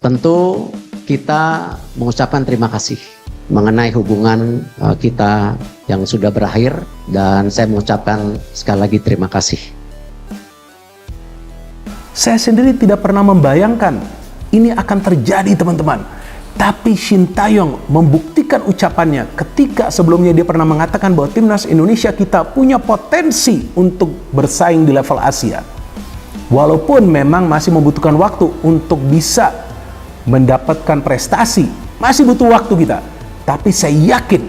Tentu kita mengucapkan terima kasih mengenai hubungan kita yang sudah berakhir, dan saya mengucapkan sekali lagi terima kasih. Saya sendiri tidak pernah membayangkan ini akan terjadi, teman-teman. Tapi Shin Tae-yong membuktikan ucapannya ketika sebelumnya dia pernah mengatakan bahwa timnas Indonesia kita punya potensi untuk bersaing di level Asia. Walaupun memang masih membutuhkan waktu untuk bisa mendapatkan prestasi, masih butuh waktu kita. Tapi saya yakin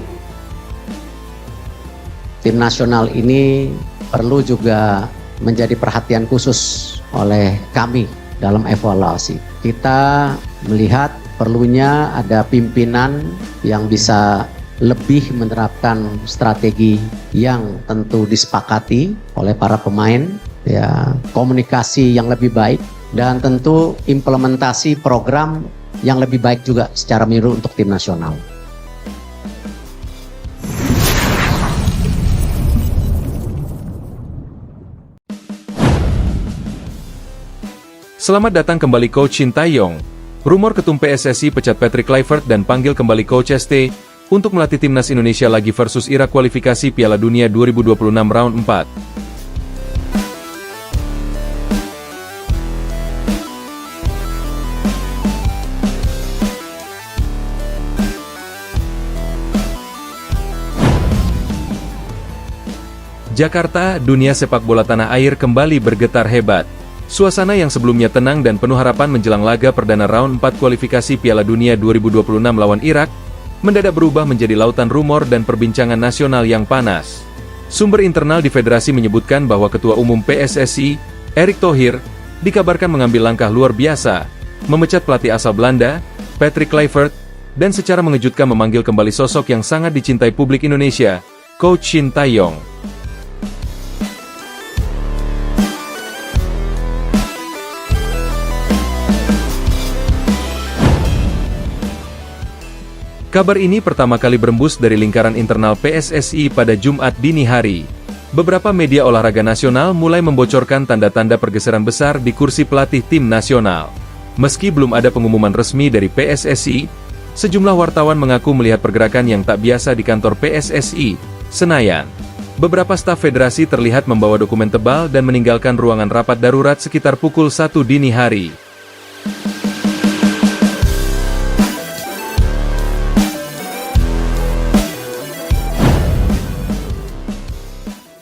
tim nasional ini perlu juga menjadi perhatian khusus oleh kami dalam evaluasi. Kita melihat perlunya ada pimpinan yang bisa lebih menerapkan strategi yang tentu disepakati oleh para pemain, ya, komunikasi yang lebih baik, dan tentu implementasi program yang lebih baik juga secara menyeluruh untuk tim nasional. Selamat datang kembali Coach Shin Tae-yong. Rumor ketum PSSI pecat Patrick Kluivert dan panggil kembali Coach ST untuk melatih timnas Indonesia lagi versus Irak kualifikasi Piala Dunia 2026 round 4. Jakarta, dunia sepak bola tanah air kembali bergetar hebat. Suasana yang sebelumnya tenang dan penuh harapan menjelang laga perdana round 4 kualifikasi Piala Dunia 2026 lawan Irak, mendadak berubah menjadi lautan rumor dan perbincangan nasional yang panas. Sumber internal di federasi menyebutkan bahwa Ketua Umum PSSI, Erick Thohir, dikabarkan mengambil langkah luar biasa, memecat pelatih asal Belanda, Patrick Kluivert, dan secara mengejutkan memanggil kembali sosok yang sangat dicintai publik Indonesia, Coach Shin Tae-yong. Kabar ini pertama kali berembus dari lingkaran internal PSSI pada Jumat dini hari. Beberapa media olahraga nasional mulai membocorkan tanda-tanda pergeseran besar di kursi pelatih tim nasional. Meski belum ada pengumuman resmi dari PSSI, sejumlah wartawan mengaku melihat pergerakan yang tak biasa di kantor PSSI, Senayan. Beberapa staf federasi terlihat membawa dokumen tebal dan meninggalkan ruangan rapat darurat sekitar pukul 1 dini hari.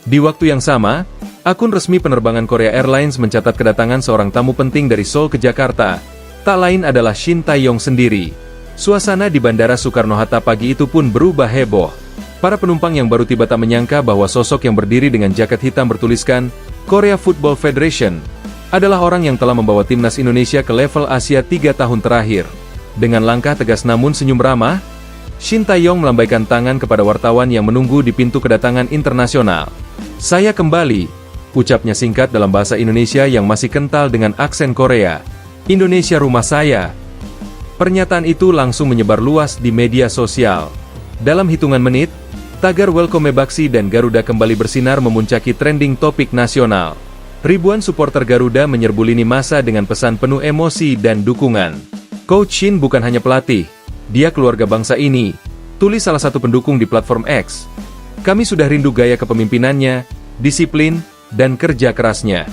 Di waktu yang sama, akun resmi penerbangan Korea Airlines mencatat kedatangan seorang tamu penting dari Seoul ke Jakarta. Tak lain adalah Shin Tae-yong sendiri. Suasana di Bandara Soekarno-Hatta pagi itu pun berubah heboh. Para penumpang yang baru tiba tak menyangka bahwa sosok yang berdiri dengan jaket hitam bertuliskan Korea Football Federation adalah orang yang telah membawa timnas Indonesia ke level Asia 3 tahun terakhir. Dengan langkah tegas namun senyum ramah, Shin Tae-yong melambaikan tangan kepada wartawan yang menunggu di pintu kedatangan internasional. "Saya kembali," ucapnya singkat dalam bahasa Indonesia yang masih kental dengan aksen Korea. "Indonesia rumah saya." Pernyataan itu langsung menyebar luas di media sosial. Dalam hitungan menit, tagar Welcome Baksi dan Garuda kembali bersinar memuncaki trending topik nasional. Ribuan supporter Garuda menyerbu lini massa dengan pesan penuh emosi dan dukungan. "Coach Shin bukan hanya pelatih, dia keluarga bangsa ini," tulis salah satu pendukung di platform X. "Kami sudah rindu gaya kepemimpinannya, disiplin, dan kerja kerasnya."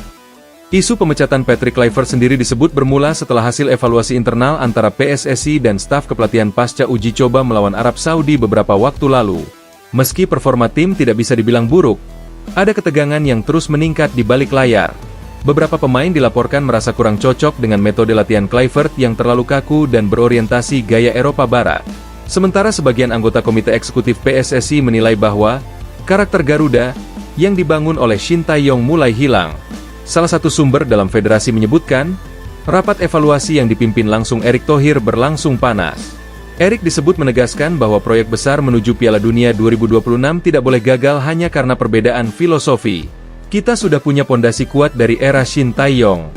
Isu pemecatan Patrick Kluivert sendiri disebut bermula setelah hasil evaluasi internal antara PSSI dan staf kepelatihan pasca uji coba melawan Arab Saudi beberapa waktu lalu. Meski performa tim tidak bisa dibilang buruk, ada ketegangan yang terus meningkat di balik layar. Beberapa pemain dilaporkan merasa kurang cocok dengan metode latihan Kluivert yang terlalu kaku dan berorientasi gaya Eropa Barat. Sementara sebagian anggota komite eksekutif PSSI menilai bahwa karakter Garuda yang dibangun oleh Shin Tae-yong mulai hilang. Salah satu sumber dalam federasi menyebutkan, rapat evaluasi yang dipimpin langsung Erick Thohir berlangsung panas. Erick disebut menegaskan bahwa proyek besar menuju Piala Dunia 2026 tidak boleh gagal hanya karena perbedaan filosofi. "Kita sudah punya pondasi kuat dari era Shin Tae-yong.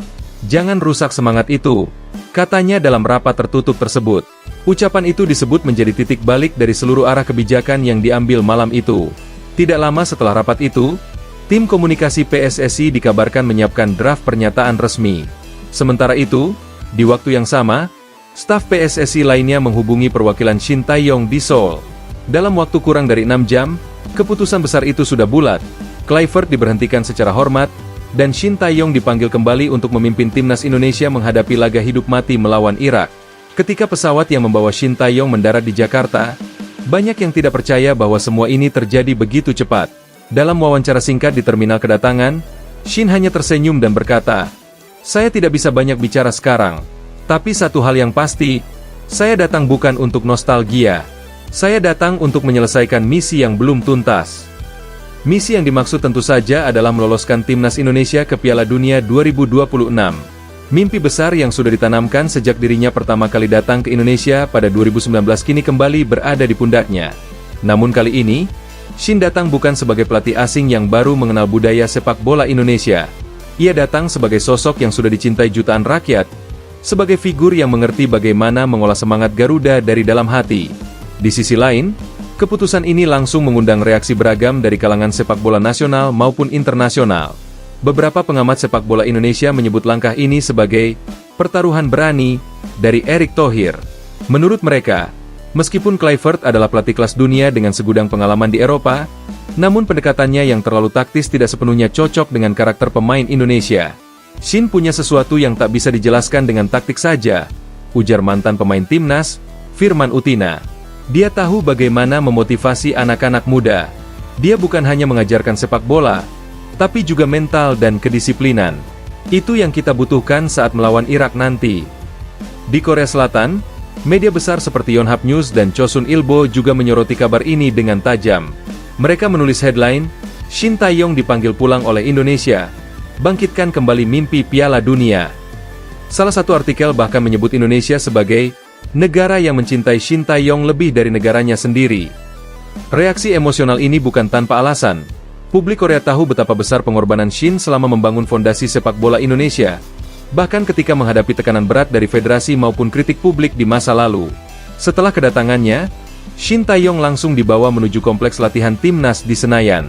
Jangan rusak semangat itu," katanya dalam rapat tertutup tersebut. Ucapan itu disebut menjadi titik balik dari seluruh arah kebijakan yang diambil malam itu. Tidak lama setelah rapat itu, tim komunikasi PSSI dikabarkan menyiapkan draft pernyataan resmi. Sementara itu, di waktu yang sama, Staf PSSI lainnya menghubungi perwakilan Shin Tae-yong di Seoul. Dalam waktu kurang dari 6 jam, keputusan besar itu sudah bulat. Kluivert diberhentikan secara hormat, dan Shin Tae-yong dipanggil kembali untuk memimpin timnas Indonesia menghadapi laga hidup mati melawan Irak. Ketika pesawat yang membawa Shin Tae-yong mendarat di Jakarta, banyak yang tidak percaya bahwa semua ini terjadi begitu cepat. Dalam wawancara singkat di terminal kedatangan, Shin hanya tersenyum dan berkata, "Saya tidak bisa banyak bicara sekarang, tapi satu hal yang pasti, saya datang bukan untuk nostalgia. Saya datang untuk menyelesaikan misi yang belum tuntas." Misi yang dimaksud tentu saja adalah meloloskan timnas Indonesia ke Piala Dunia 2026. Mimpi besar yang sudah ditanamkan sejak dirinya pertama kali datang ke Indonesia pada 2019 kini kembali berada di pundaknya. Namun kali ini, Shin datang bukan sebagai pelatih asing yang baru mengenal budaya sepak bola Indonesia. Ia datang sebagai sosok yang sudah dicintai jutaan rakyat, sebagai figur yang mengerti bagaimana mengolah semangat Garuda dari dalam hati. Di sisi lain, keputusan ini langsung mengundang reaksi beragam dari kalangan sepak bola nasional maupun internasional. Beberapa pengamat sepak bola Indonesia menyebut langkah ini sebagai pertaruhan berani dari Erick Thohir. Menurut mereka, meskipun Kluivert adalah pelatih kelas dunia dengan segudang pengalaman di Eropa, namun pendekatannya yang terlalu taktis tidak sepenuhnya cocok dengan karakter pemain Indonesia. Shin punya sesuatu yang tak bisa dijelaskan dengan taktik saja, ujar mantan pemain timnas, Firman Utina. Dia tahu bagaimana memotivasi anak-anak muda. Dia bukan hanya mengajarkan sepak bola, tapi juga mental dan kedisiplinan. Itu yang kita butuhkan saat melawan Irak nanti. Di Korea Selatan, media besar seperti Yonhap News dan Chosun Ilbo juga menyoroti kabar ini dengan tajam. Mereka menulis headline, Shin Tae-yong dipanggil pulang oleh Indonesia, bangkitkan kembali mimpi Piala Dunia. Salah satu artikel bahkan menyebut Indonesia sebagai negara yang mencintai Shin Tae-yong lebih dari negaranya sendiri. Reaksi emosional ini bukan tanpa alasan. Publik Korea tahu betapa besar pengorbanan Shin selama membangun fondasi sepak bola Indonesia, bahkan ketika menghadapi tekanan berat dari federasi maupun kritik publik di masa lalu. Setelah kedatangannya, Shin Tae-yong langsung dibawa menuju kompleks latihan timnas di Senayan.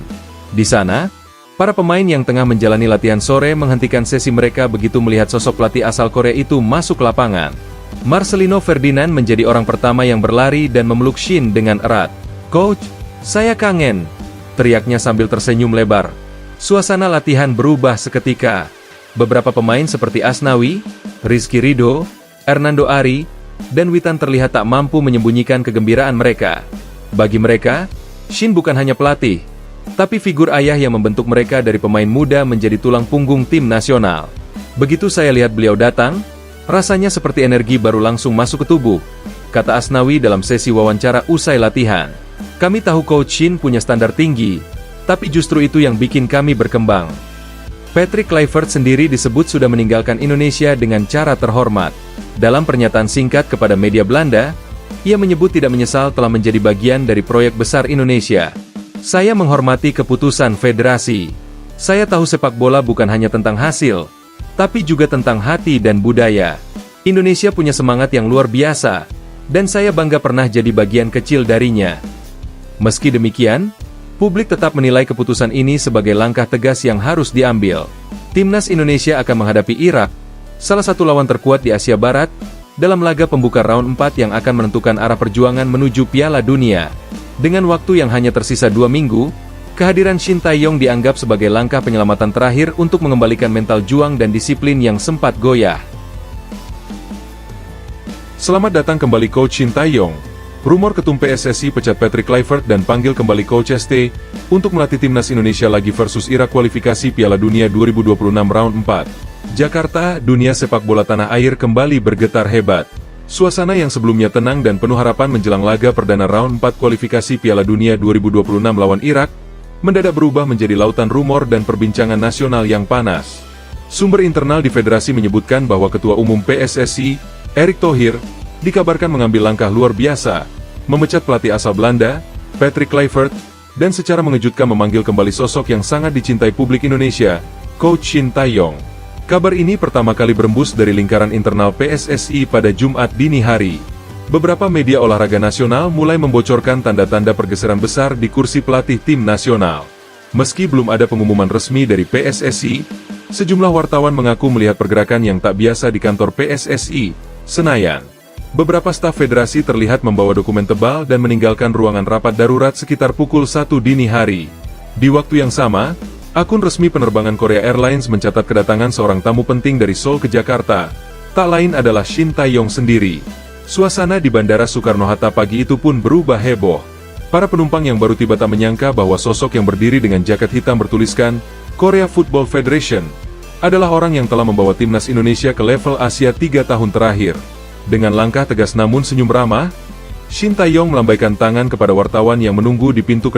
Di sana, para pemain yang tengah menjalani latihan sore menghentikan sesi mereka begitu melihat sosok pelatih asal Korea itu masuk lapangan. Marcelino Ferdinand menjadi orang pertama yang berlari dan memeluk Shin dengan erat. "Coach, saya kangen," teriaknya sambil tersenyum lebar. Suasana latihan berubah seketika. Beberapa pemain seperti Asnawi, Rizky Ridho, Hernando Ari, dan Witan terlihat tak mampu menyembunyikan kegembiraan mereka. Bagi mereka, Shin bukan hanya pelatih, tapi figur ayah yang membentuk mereka dari pemain muda menjadi tulang punggung tim nasional. Begitu saya lihat beliau datang, rasanya seperti energi baru langsung masuk ke tubuh, kata Asnawi dalam sesi wawancara usai latihan. "Kami tahu Coach Shin punya standar tinggi, tapi justru itu yang bikin kami berkembang." Patrick Kluivert sendiri disebut sudah meninggalkan Indonesia dengan cara terhormat. Dalam pernyataan singkat kepada media Belanda, ia menyebut tidak menyesal telah menjadi bagian dari proyek besar Indonesia. "Saya menghormati keputusan federasi. Saya tahu sepak bola bukan hanya tentang hasil, tapi juga tentang hati dan budaya. Indonesia punya semangat yang luar biasa, dan saya bangga pernah jadi bagian kecil darinya." Meski demikian, publik tetap menilai keputusan ini sebagai langkah tegas yang harus diambil. Timnas Indonesia akan menghadapi Irak, salah satu lawan terkuat di Asia Barat, dalam laga pembuka round 4 yang akan menentukan arah perjuangan menuju Piala Dunia. Dengan waktu yang hanya tersisa 2 minggu, kehadiran Shin Tae-yong dianggap sebagai langkah penyelamatan terakhir untuk mengembalikan mental juang dan disiplin yang sempat goyah. Selamat datang kembali Coach Shin Tae-yong. Rumor ketum PSSI pecat Patrick Kluivert dan panggil kembali Coach ST untuk melatih timnas Indonesia lagi versus Irak kualifikasi Piala Dunia 2026 round 4. Jakarta, dunia sepak bola tanah air kembali bergetar hebat. Suasana yang sebelumnya tenang dan penuh harapan menjelang laga perdana round 4 kualifikasi Piala Dunia 2026 lawan Irak, mendadak berubah menjadi lautan rumor dan perbincangan nasional yang panas. Sumber internal di federasi menyebutkan bahwa Ketua Umum PSSI, Erick Thohir, dikabarkan mengambil langkah luar biasa, memecat pelatih asal Belanda, Patrick Kluivert, dan secara mengejutkan memanggil kembali sosok yang sangat dicintai publik Indonesia, Coach Shin Tae-yong. Kabar ini pertama kali berembus dari lingkaran internal PSSI pada Jumat dini hari. Beberapa media olahraga nasional mulai membocorkan tanda-tanda pergeseran besar di kursi pelatih tim nasional. Meski belum ada pengumuman resmi dari PSSI, sejumlah wartawan mengaku melihat pergerakan yang tak biasa di kantor PSSI, Senayan. Beberapa staf federasi terlihat membawa dokumen tebal dan meninggalkan ruangan rapat darurat sekitar pukul 1 dini hari. Di waktu yang sama, akun resmi penerbangan Korea Airlines mencatat kedatangan seorang tamu penting dari Seoul ke Jakarta. Tak lain adalah Shin Tae-yong sendiri. Suasana di Bandara Soekarno-Hatta pagi itu pun berubah heboh. Para penumpang yang baru tiba tak menyangka bahwa sosok yang berdiri dengan jaket hitam bertuliskan Korea Football Federation adalah orang yang telah membawa timnas Indonesia ke level Asia 3 tahun terakhir. Dengan langkah tegas namun senyum ramah, Shin Tae-yong melambaikan tangan kepada wartawan yang menunggu di pintu